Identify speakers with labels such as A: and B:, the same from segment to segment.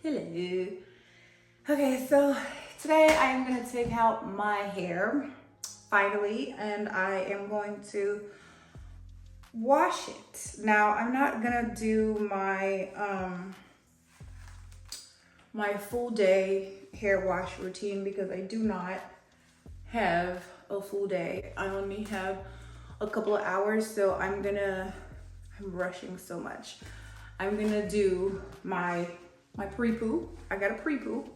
A: Hello. Okay, so today I am going to take out my hair finally, and I am going to wash it. Now, I'm not going to do my full day hair wash routine because I do not have a full day. I only have a couple of hours, so I'm rushing so much. I'm gonna do my pre-poo. I got a pre-poo.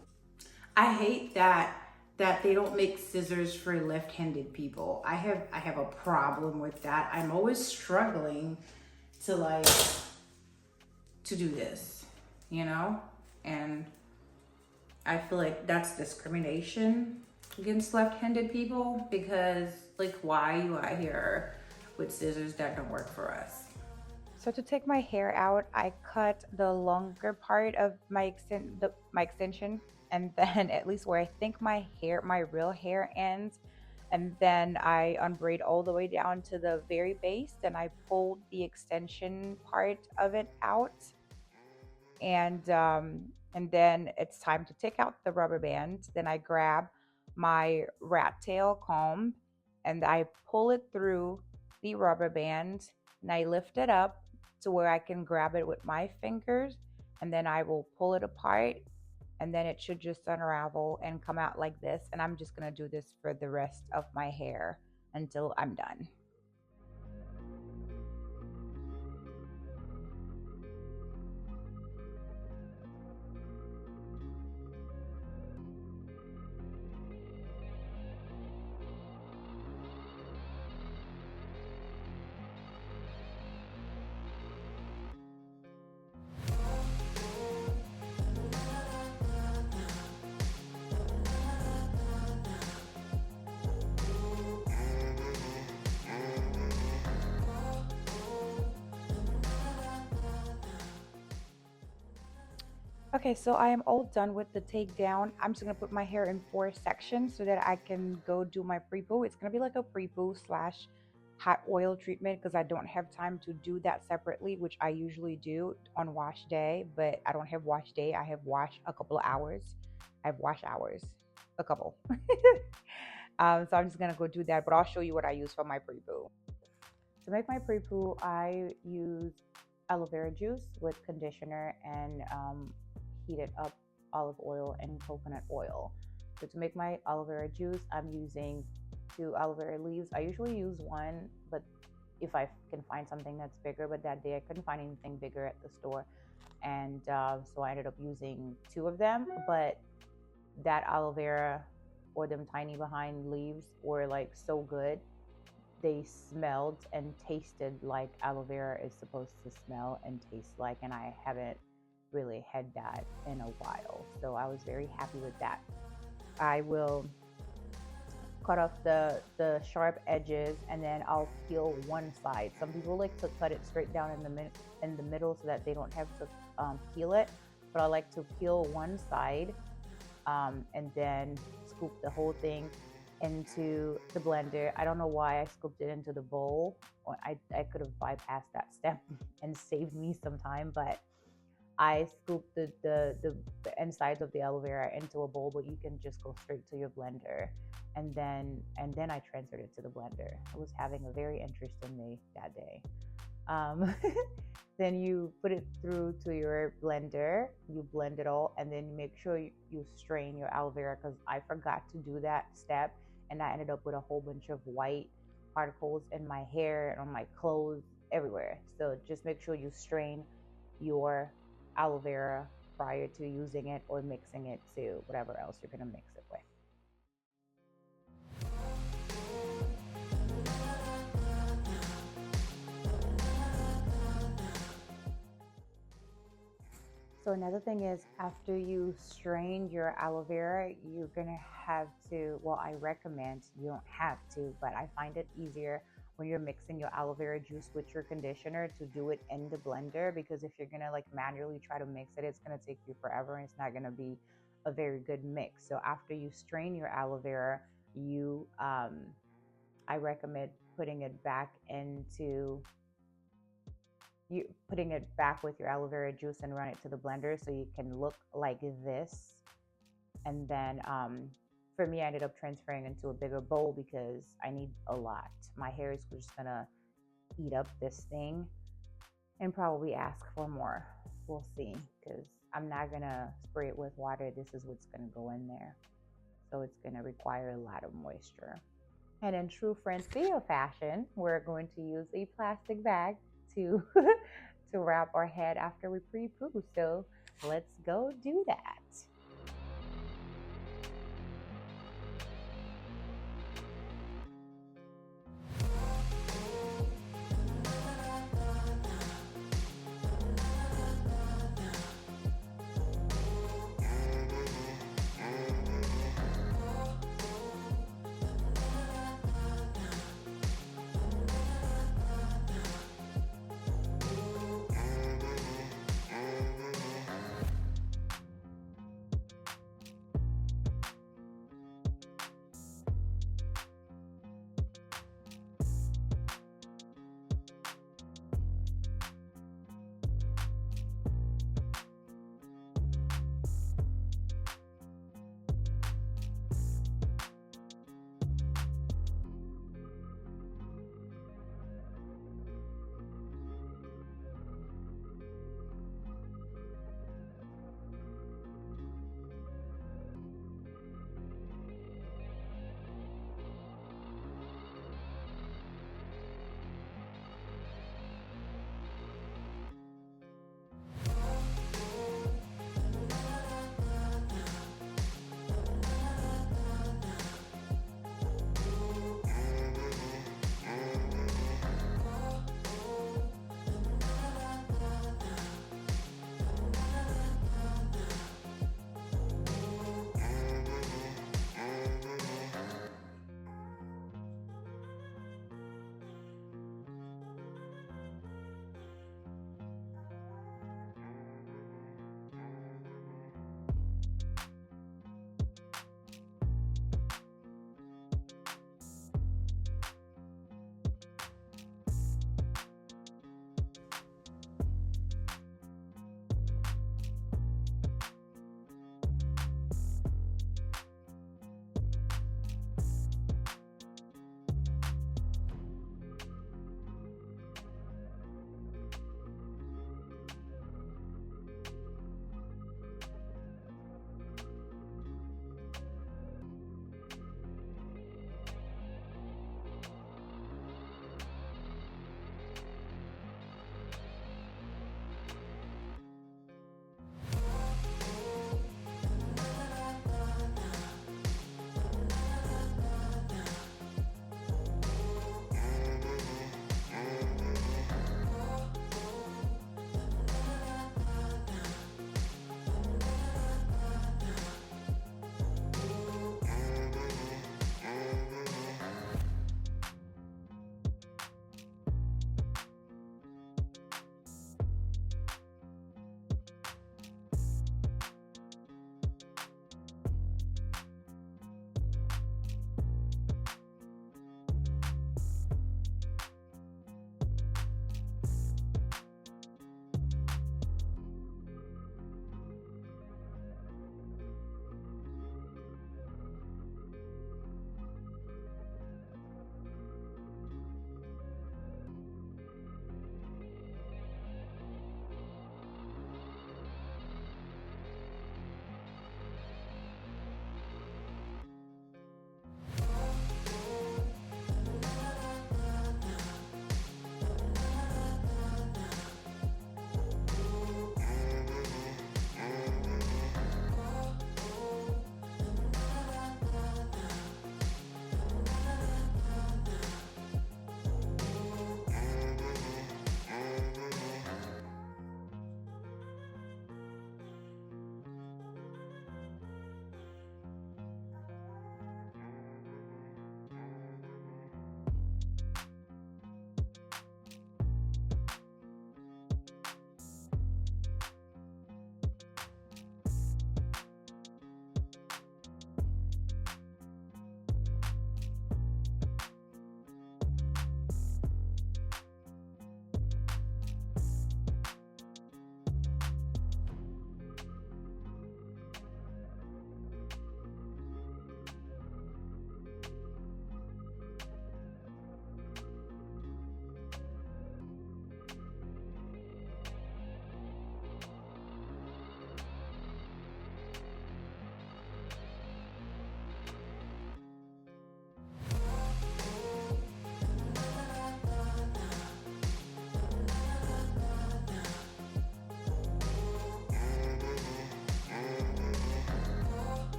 A: I hate that they don't make scissors for left-handed people. I have a problem with that. I'm always struggling to to do this, you know? And I feel like that's discrimination against left-handed people because like why are you out here with scissors that don't work for us?
B: So to take my hair out, I cut the longer part of my extension, and then at least where I think my real hair ends, and then I unbraid all the way down to the very base. Then I pulled the extension part of it out, and then it's time to take out the rubber band. Then I grab my rat tail comb and I pull it through the rubber band, and I lift it up to where I can grab it with my fingers, and then I will pull it apart, and then it should just unravel and come out like this. And I'm just going to do this for the rest of my hair until I'm done. Okay, so I am all done with the takedown. I'm just gonna put my hair in four sections so that I can go do my pre-poo. It's gonna be like a pre-poo slash hot oil treatment because I don't have time to do that separately, which I usually do on wash day, but I don't have wash day. I have wash a couple of hours. I have wash hours, a couple. So I'm just gonna go do that, but I'll show you what I use for my pre-poo. To make my pre-poo, I use aloe vera juice with conditioner and heated up olive oil and coconut oil. So to make my aloe vera juice, I'm using two aloe vera leaves. I usually use one, but if I can find something that's bigger, but that day I couldn't find anything bigger at the store. And so I ended up using two of them, but that aloe vera or them tiny behind leaves were like so good. They smelled and tasted like aloe vera is supposed to smell and taste like, and I haven't really had that in a while. So I was very happy with that. I will cut off the sharp edges, and then I'll peel one side. Some people like to cut it straight down in the middle so that they don't have to peel it, but I like to peel one side and then scoop the whole thing into the blender. I don't know why I scooped it into the bowl. I could have bypassed that step and saved me some time, but I scooped the insides of the aloe vera into a bowl, but you can just go straight to your blender. And then I transferred it to the blender. I was having a very interesting day that day. Um, then you put it through to your blender, you blend it all, and then you make sure you strain your aloe vera because I forgot to do that step, and I ended up with a whole bunch of white particles in my hair and on my clothes everywhere. So just make sure you strain your aloe vera prior to using it or mixing it to whatever else you're going to mix it with. So another thing is after you strain your aloe vera, you're gonna have to, well, I recommend, you don't have to, but I find it easier when you're mixing your aloe vera juice with your conditioner to do it in the blender, because if you're gonna like manually try to mix it, it's gonna take you forever and it's not gonna be a very good mix. So after you strain your aloe vera, you I recommend putting it back into you putting it back with your aloe vera juice and run it to the blender so you can look like this. And then for me, I ended up transferring into a bigger bowl because I need a lot. My hair is just gonna eat up this thing and probably ask for more. We'll see, because I'm not gonna spray it with water. This is what's gonna go in there. So it's gonna require a lot of moisture. And in true Francia fashion, we're going to use a plastic bag to to wrap our head after we pre-poo. So let's go do that.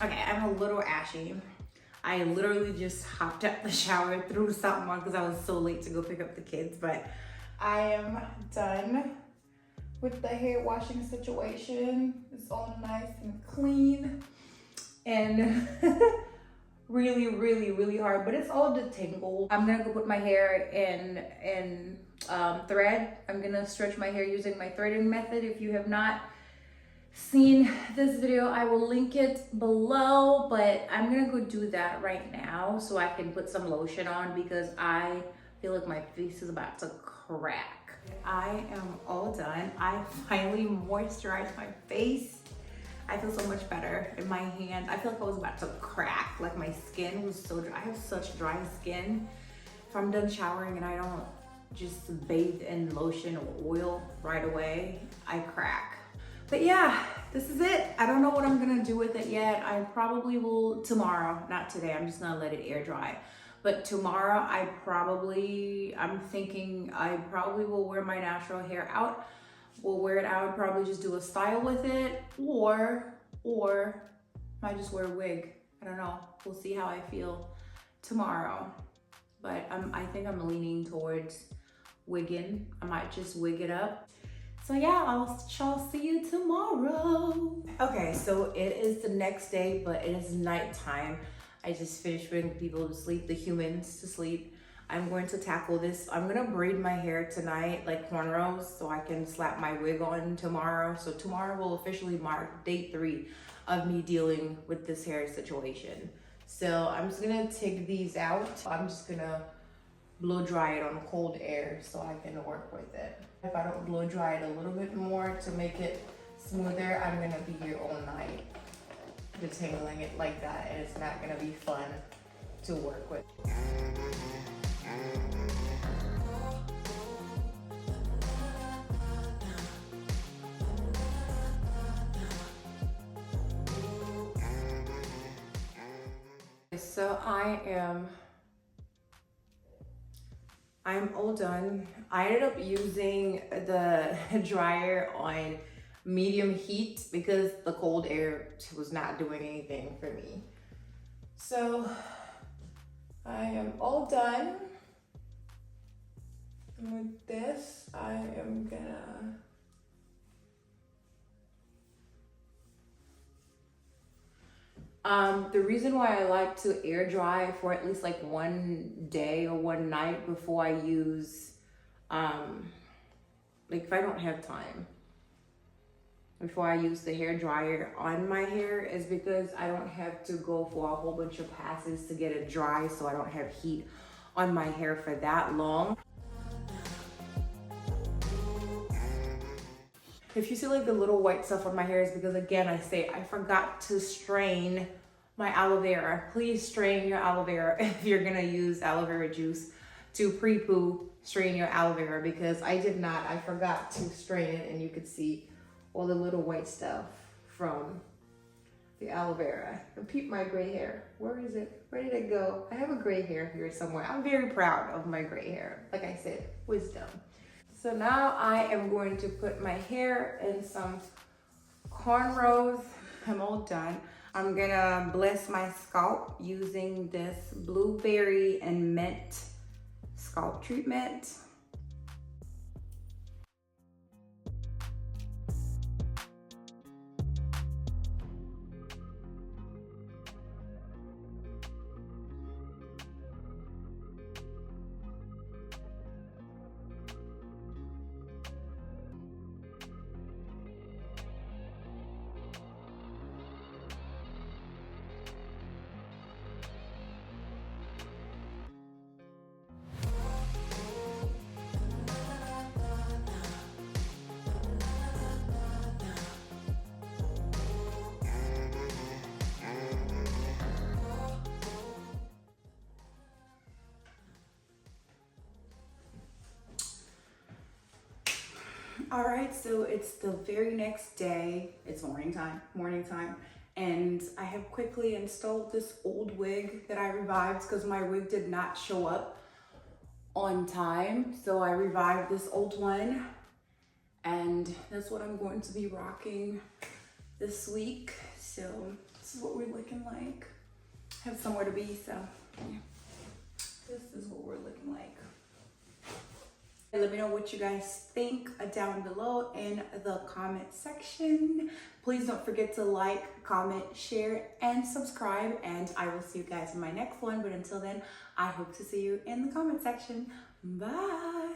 A: Okay, I'm a little ashy. I literally just hopped out the shower, threw something on because I was so late to go pick up the kids, but I am done with the hair washing situation. It's all nice and clean and really, really, really hard, but it's all detangled. I'm gonna go put my hair in thread. I'm gonna stretch my hair using my threading method. If you have not seen this video, I will link it below, but I'm gonna go do that right now so I can put some lotion on because I feel like my face is about to crack. I am all done. I finally moisturized my face. I feel so much better in my hand. I feel like I was about to crack, like my skin was so dry. I have such dry skin. If I'm done showering and I don't just bathe in lotion or oil right away, I crack. But yeah, this is it. I don't know what I'm gonna do with it yet. I probably will tomorrow, not today. I'm just gonna let it air dry. But tomorrow, I'm thinking I probably will wear my natural hair out. We'll wear it out, probably just do a style with it, or might just wear a wig. I don't know. We'll see how I feel tomorrow. But I think I'm leaning towards wigging. I might just wig it up. So yeah, I'll see you tomorrow. Okay, so it is the next day, but it is nighttime. I just finished putting people to sleep, the humans to sleep. I'm going to tackle this. I'm gonna braid my hair tonight, like cornrows, so I can slap my wig on tomorrow. So tomorrow will officially mark day 3 of me dealing with this hair situation. So I'm just gonna take these out. I'm just gonna blow dry it on cold air so I can work with it. If I don't blow dry it a little bit more to make it smoother, I'm gonna be here all night detangling it like that, and it's not gonna be fun to work with. So I'm all done. I ended up using the dryer on medium heat because the cold air was not doing anything for me. So I am all done with this. I am gonna the reason why I like to air dry for at least like one day or one night before I use, like if I don't have time, before I use the hair dryer on my hair is because I don't have to go for a whole bunch of passes to get it dry, so I don't have heat on my hair for that long. If you see like the little white stuff on my hair, is because again, I forgot to strain my aloe vera. Please strain your aloe vera if you're gonna use aloe vera juice to pre-poo. Strain your aloe vera because I did not. I forgot to strain it, and you could see all the little white stuff from the aloe vera. And peep my gray hair. Where is it? Where did it go? I have a gray hair here somewhere. I'm very proud of my gray hair. Like I said, wisdom. So now I am going to put my hair in some cornrows. I'm all done. I'm gonna bless my scalp using this blueberry and mint scalp treatment. All right, so it's the very next day. It's morning time, and I have quickly installed this old wig that I revived because my wig did not show up on time. So I revived this old one, and that's what I'm going to be rocking this week. So this is what we're looking looking like. Have somewhere to be, so yeah. This is what we're looking like. Let me know what you guys think down below in the comment section. Please don't forget to like, comment, share, and subscribe. And I will see you guys in my next one. But until then, I hope to see you in the comment section. Bye.